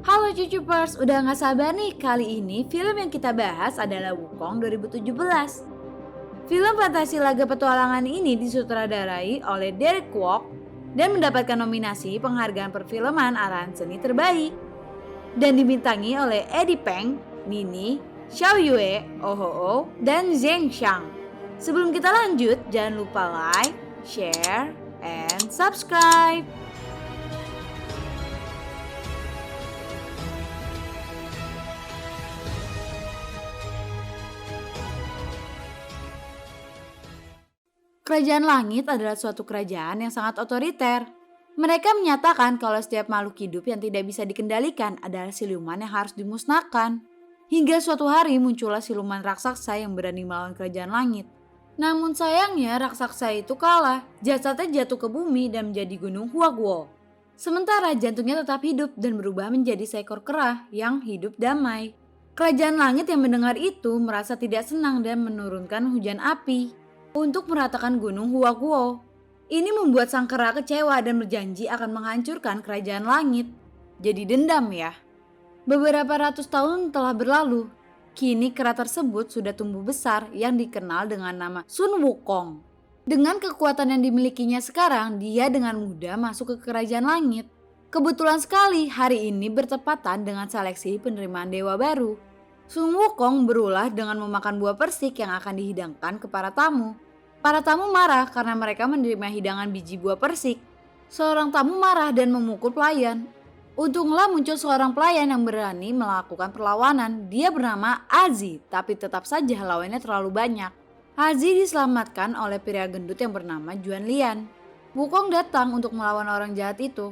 Halo Cucupers, udah gak sabar nih, kali ini film yang kita bahas adalah Wukong 2017. Film fantasi laga petualangan ini disutradarai oleh Derek Kwok dan mendapatkan nominasi penghargaan perfilman arahan seni terbaik. Dan dibintangi oleh Eddie Peng, Nini, Xiao Yue, Oh Ho Oh, dan Zheng Xiang. Sebelum kita lanjut, jangan lupa like, share, and subscribe. Kerajaan langit adalah suatu kerajaan yang sangat otoriter. Mereka menyatakan kalau setiap makhluk hidup yang tidak bisa dikendalikan adalah siluman yang harus dimusnahkan. Hingga suatu hari muncullah siluman raksasa yang berani melawan kerajaan langit. Namun sayangnya raksasa itu kalah, jasadnya jatuh ke bumi dan menjadi gunung Huaguo. Sementara jantungnya tetap hidup dan berubah menjadi seekor kera yang hidup damai. Kerajaan langit yang mendengar itu merasa tidak senang dan menurunkan hujan api untuk meratakan gunung Huaguo. Ini membuat sang kera kecewa dan berjanji akan menghancurkan kerajaan langit. Jadi dendam ya. Beberapa ratus tahun telah berlalu. Kini kera tersebut sudah tumbuh besar yang dikenal dengan nama Sun Wukong. Dengan kekuatan yang dimilikinya sekarang, dia dengan mudah masuk ke kerajaan langit. Kebetulan sekali hari ini bertepatan dengan seleksi penerimaan dewa baru. Sun Wukong berulah dengan memakan buah persik yang akan dihidangkan ke para tamu. Para tamu marah karena mereka menerima hidangan biji buah persik. Seorang tamu marah dan memukul pelayan. Untunglah muncul seorang pelayan yang berani melakukan perlawanan. Dia bernama Azi, tapi tetap saja lawannya terlalu banyak. Azi diselamatkan oleh pria gendut yang bernama Juan Lian. Wukong datang untuk melawan orang jahat itu.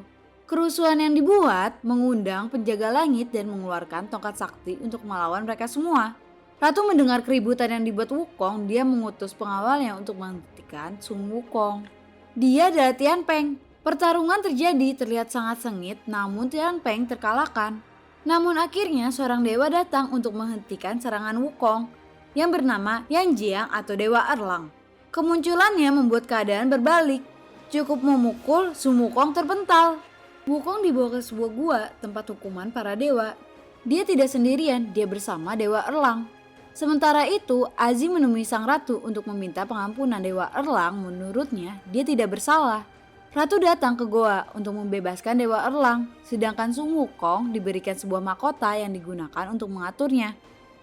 Kerusuhan yang dibuat mengundang penjaga langit dan mengeluarkan tongkat sakti untuk melawan mereka semua. Ratu mendengar keributan yang dibuat Wukong, dia mengutus pengawalnya untuk menghentikan Sun Wukong. Dia adalah Tian Peng. Pertarungan terjadi terlihat sangat sengit, namun Tian Peng terkalahkan. Namun akhirnya seorang dewa datang untuk menghentikan serangan Wukong yang bernama Yan Jiang atau Dewa Erlang. Kemunculannya membuat keadaan berbalik. Cukup memukul, Sun Wukong terpental. Wukong dibawa ke sebuah gua tempat hukuman para dewa. Dia tidak sendirian, dia bersama Dewa Erlang. Sementara itu, Azi menemui sang ratu untuk meminta pengampunan. Dewa Erlang. Menurutnya, dia tidak bersalah. Ratu datang ke goa untuk membebaskan Dewa Erlang, sedangkan Sun Wukong diberikan sebuah mahkota yang digunakan untuk mengaturnya.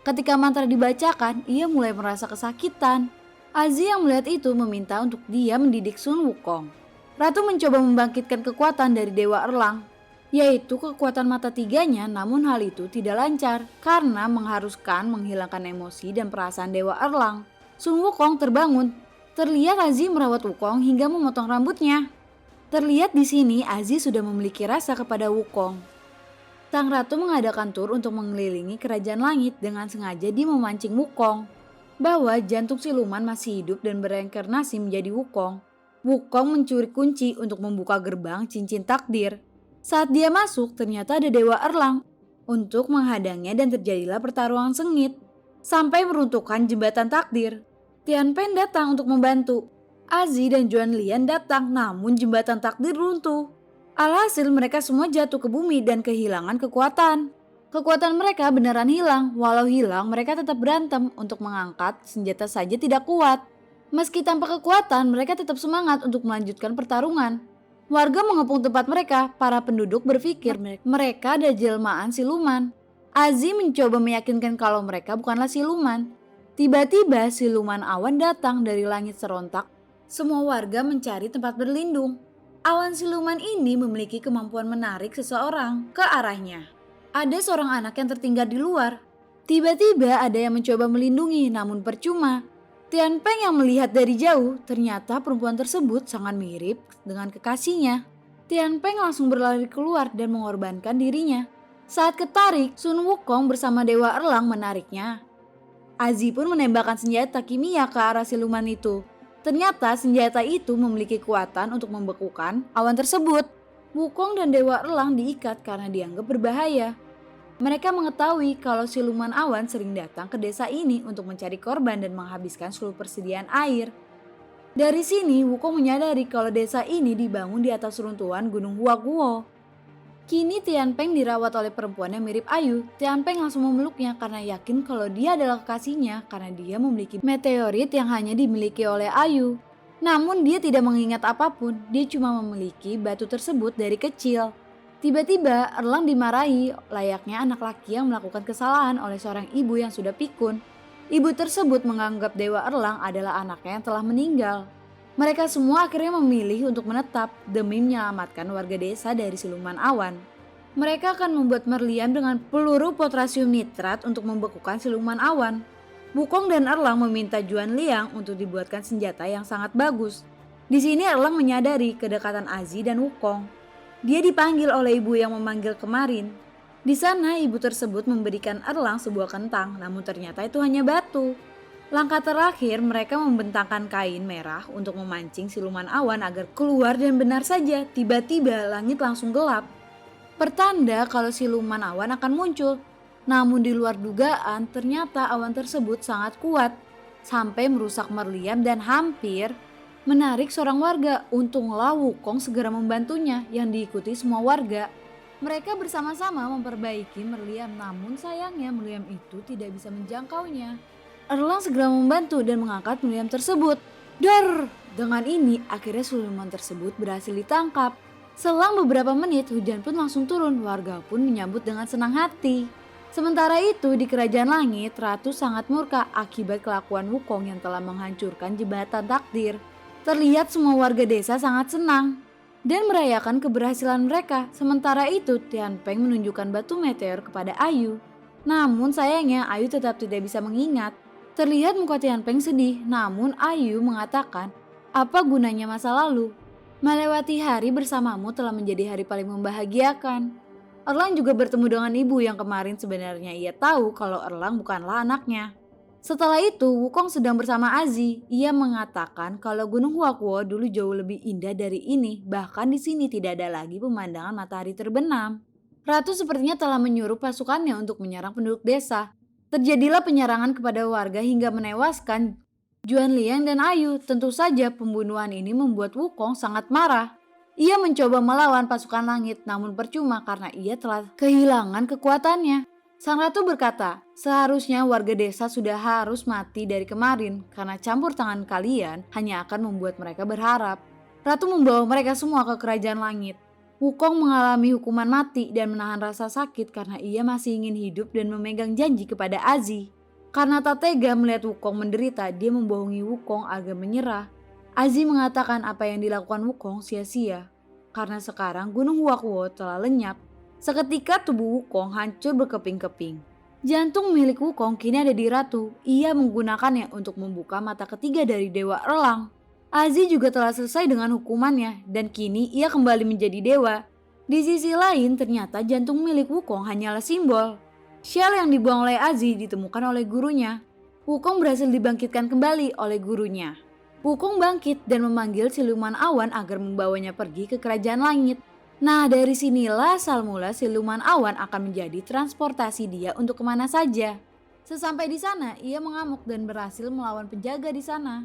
Ketika mantra dibacakan, ia mulai merasa kesakitan. Azi yang melihat itu meminta untuk dia mendidik Sun Wukong. Ratu mencoba membangkitkan kekuatan dari Dewa Erlang, yaitu kekuatan mata tiganya, namun hal itu tidak lancar karena mengharuskan menghilangkan emosi dan perasaan Dewa Erlang. Sun Wukong terbangun. Terlihat Azi merawat Wukong hingga memotong rambutnya. Terlihat di sini Azi sudah memiliki rasa kepada Wukong. Sang ratu mengadakan tur untuk mengelilingi kerajaan langit dengan sengaja dia memancing Wukong bahwa jantung siluman masih hidup dan bereinkarnasi menjadi Wukong. Wukong mencuri kunci untuk membuka gerbang cincin takdir. Saat dia masuk, ternyata ada Dewa Erlang untuk menghadangnya dan terjadilah pertarungan sengit sampai meruntuhkan jembatan takdir. Tian Peng datang untuk membantu. Azi dan Juan Lian datang, namun jembatan takdir runtuh. Alhasil mereka semua jatuh ke bumi dan kehilangan kekuatan. Kekuatan mereka beneran hilang, walau hilang mereka tetap berantem untuk mengangkat senjata saja tidak kuat. Meski tanpa kekuatan, mereka tetap semangat untuk melanjutkan pertarungan. Warga mengepung tempat mereka, para penduduk berpikir mereka ada jelmaan siluman. Azi mencoba meyakinkan kalau mereka bukanlah siluman. Tiba-tiba siluman awan datang dari langit serontak. Semua warga mencari tempat berlindung. Awan siluman ini memiliki kemampuan menarik seseorang ke arahnya. Ada seorang anak yang tertinggal di luar. Tiba-tiba ada yang mencoba melindungi, namun percuma. Tian Peng yang melihat dari jauh, ternyata perempuan tersebut sangat mirip dengan kekasihnya. Tian Peng langsung berlari keluar dan mengorbankan dirinya. Saat ketarik, Sun Wukong bersama Dewa Erlang menariknya. Azi pun menembakkan senjata kimia ke arah siluman itu. Ternyata senjata itu memiliki kekuatan untuk membekukan awan tersebut. Wukong dan Dewa Erlang diikat karena dianggap berbahaya. Mereka mengetahui kalau siluman awan sering datang ke desa ini untuk mencari korban dan menghabiskan seluruh persediaan air. Dari sini, Wukong menyadari kalau desa ini dibangun di atas runtuhan Gunung Huaguo. Kini Tianpeng dirawat oleh perempuan yang mirip Ayu. Tianpeng langsung memeluknya karena yakin kalau dia adalah kekasihnya karena dia memiliki meteorit yang hanya dimiliki oleh Ayu. Namun dia tidak mengingat apapun, dia cuma memiliki batu tersebut dari kecil. Tiba-tiba Erlang dimarahi layaknya anak laki yang melakukan kesalahan oleh seorang ibu yang sudah pikun. Ibu tersebut menganggap Dewa Erlang adalah anaknya yang telah meninggal. Mereka semua akhirnya memilih untuk menetap demi menyelamatkan warga desa dari siluman awan. Mereka akan membuat Merliam dengan peluru potassium nitrat untuk membekukan siluman awan. Wukong dan Erlang meminta Juan Liang untuk dibuatkan senjata yang sangat bagus. Di sini Erlang menyadari kedekatan Azi dan Wukong. Dia dipanggil oleh ibu yang memanggil kemarin. Di sana ibu tersebut memberikan Erlang sebuah kentang, namun ternyata itu hanya batu. Langkah terakhir mereka membentangkan kain merah untuk memancing siluman awan agar keluar dan benar saja tiba-tiba langit langsung gelap. Pertanda kalau siluman awan akan muncul. Namun di luar dugaan ternyata awan tersebut sangat kuat sampai merusak Merliam dan hampir menarik seorang warga. Untunglah Wukong segera membantunya yang diikuti semua warga. Mereka bersama-sama memperbaiki Merliam, namun sayangnya Merliam itu tidak bisa menjangkaunya. Erlang segera membantu dan mengangkat Merliam tersebut. Dor! Dengan ini akhirnya siluman tersebut berhasil ditangkap. Selang beberapa menit hujan pun langsung turun, warga pun menyambut dengan senang hati. Sementara itu di kerajaan langit, Ratu sangat murka akibat kelakuan Wukong yang telah menghancurkan jembatan takdir. Terlihat semua warga desa sangat senang dan merayakan keberhasilan mereka. Sementara itu Tianpeng menunjukkan batu meteor kepada Ayu. Namun sayangnya Ayu tetap tidak bisa mengingat. Terlihat muka Tianpeng sedih, namun Ayu mengatakan, apa gunanya masa lalu? Melewati hari bersamamu telah menjadi hari paling membahagiakan. Erlang juga bertemu dengan ibu yang kemarin sebenarnya ia tahu kalau Erlang bukanlah anaknya. Setelah itu Wukong sedang bersama Azi. Ia mengatakan kalau Gunung Huakuo dulu jauh lebih indah dari ini, bahkan di sini tidak ada lagi pemandangan matahari terbenam. Ratu sepertinya telah menyuruh pasukannya untuk menyerang penduduk desa. Terjadilah penyerangan kepada warga hingga menewaskan Juan Liang dan Ayu. Tentu saja pembunuhan ini membuat Wukong sangat marah. Ia mencoba melawan pasukan langit namun percuma karena ia telah kehilangan kekuatannya. Sang ratu berkata, seharusnya warga desa sudah harus mati dari kemarin karena campur tangan kalian hanya akan membuat mereka berharap. Ratu membawa mereka semua ke kerajaan langit. Wukong mengalami hukuman mati dan menahan rasa sakit karena ia masih ingin hidup dan memegang janji kepada Azi. Karena tak tega melihat Wukong menderita, dia membohongi Wukong agar menyerah. Azi mengatakan apa yang dilakukan Wukong sia-sia. Karena sekarang Gunung Huakuo telah lenyap. Seketika tubuh Wukong hancur berkeping-keping. Jantung milik Wukong kini ada di Ratu. Ia menggunakannya untuk membuka mata ketiga dari Dewa Erlang. Azi juga telah selesai dengan hukumannya dan kini ia kembali menjadi dewa. Di sisi lain ternyata jantung milik Wukong hanyalah simbol. Shell yang dibuang oleh Azi ditemukan oleh gurunya. Wukong berhasil dibangkitkan kembali oleh gurunya. Wukong bangkit dan memanggil siluman awan agar membawanya pergi ke kerajaan langit. Nah dari sinilah asal mula siluman awan akan menjadi transportasi dia untuk kemana saja. Sesampai di sana ia mengamuk dan berhasil melawan penjaga di sana.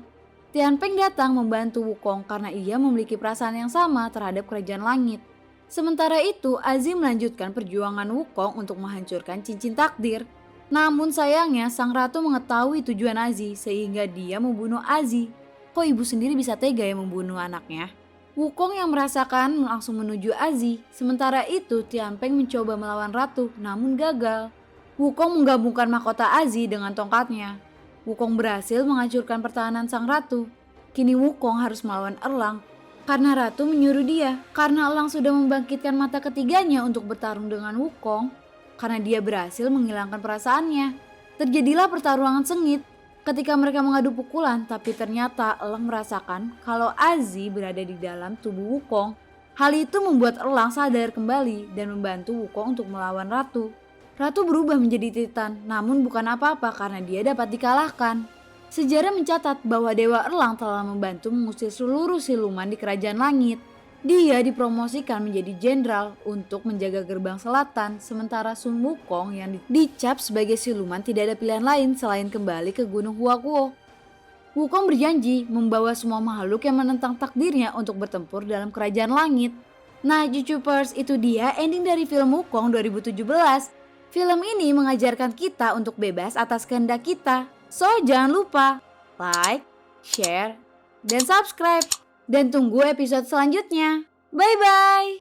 Tianpeng datang membantu Wukong karena ia memiliki perasaan yang sama terhadap kerajaan langit. Sementara itu, Azi melanjutkan perjuangan Wukong untuk menghancurkan cincin takdir. Namun sayangnya, sang ratu mengetahui tujuan Azi sehingga dia membunuh Azi. Kok ibu sendiri bisa tega ya membunuh anaknya? Wukong yang merasakan langsung menuju Azi. Sementara itu, Tianpeng mencoba melawan ratu namun gagal. Wukong menggabungkan mahkota Azi dengan tongkatnya. Wukong berhasil menghancurkan pertahanan sang ratu. Kini Wukong harus melawan Erlang karena ratu menyuruh dia. Karena Erlang sudah membangkitkan mata ketiganya untuk bertarung dengan Wukong. Karena dia berhasil menghilangkan perasaannya. Terjadilah pertarungan sengit ketika mereka mengadu pukulan. Tapi ternyata Erlang merasakan kalau Azi berada di dalam tubuh Wukong. Hal itu membuat Erlang sadar kembali dan membantu Wukong untuk melawan ratu. Ratu berubah menjadi Titan, namun bukan apa-apa karena dia dapat dikalahkan. Sejarah mencatat bahwa Dewa Erlang telah membantu mengusir seluruh siluman di kerajaan langit. Dia dipromosikan menjadi jenderal untuk menjaga gerbang selatan, sementara Sun Wukong yang dicap sebagai siluman tidak ada pilihan lain selain kembali ke Gunung Huakuo. Wukong berjanji membawa semua makhluk yang menentang takdirnya untuk bertempur dalam kerajaan langit. Nah, Jujupers, itu dia ending dari film Wukong 2017. Film ini mengajarkan kita untuk bebas atas kehendak kita. So, jangan lupa like, share, dan subscribe. Dan tunggu episode selanjutnya. Bye-bye!